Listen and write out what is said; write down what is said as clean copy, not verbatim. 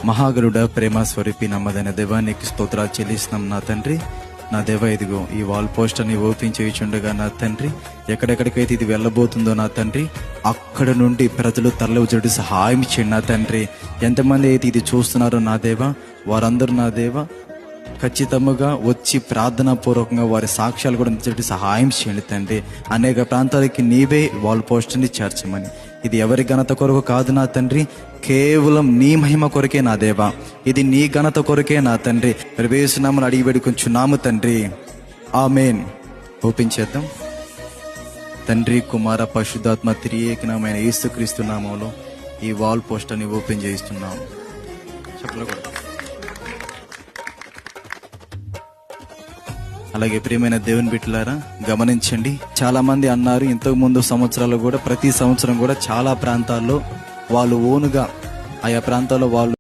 మహాగరుడ ప్రేమ స్వరూపి నమ్మదైన దేవానికి స్తోత్రాలు చెల్లిస్తున్నాం నా తండ్రి. నా దేవ, ఇదిగో ఈ వాల్ పోస్టర్ని ఓపెన్ చేయించుండగా నా తండ్రి, ఎక్కడెక్కడికైతే ఇది వెళ్ళబోతుందో నా తండ్రి, అక్కడ నుండి ప్రజలు తరలివచ్చేటట్టు సహాయం చేయండి నా తండ్రి. ఎంతమంది అయితే ఇది చూస్తున్నారో నా దేవ, వారందరూ నా దేవ ఖచ్చితంగా వచ్చి ప్రార్థనా పూర్వకంగా వారి సాక్ష్యాలు కూడా ఇచ్చేటట్టు సహాయం చేయండి తండ్రి. అనేక ప్రాంతాలకి నీవే వాల్ పోస్టర్ని చేర్చమని. ఇది ఎవరి ఘనత కొరకు కాదు నా తండ్రి, కేవలం నీ మహిమ కొరకే నా దేవా. ఇది నీ ఘనత కొరకే నా తండ్రి. వేసునామని అడిగి వేడుకొంచున్నాము తండ్రి, ఆమేన్. ఓపెన్ చేద్దాం. తండ్రి, కుమార, పరిశుద్ధాత్మ త్రియేకమైన యేసుక్రీస్తు నామములో ఈ వాల్ పోస్టర్ని ఓపెన్ చేయిస్తున్నాము. చెప్పలు కూడా. అలాగే ప్రియమైన దేవుని బిడ్డలారా, గమనించండి, చాలా మంది అన్నారు ఇంతకు ముందు సంవత్సరాలు కూడా ప్రతి సంవత్సరం కూడా చాలా ప్రాంతాల్లో వాళ్ళు ఓనుగా ఆయా ప్రాంతాల్లో వాళ్ళు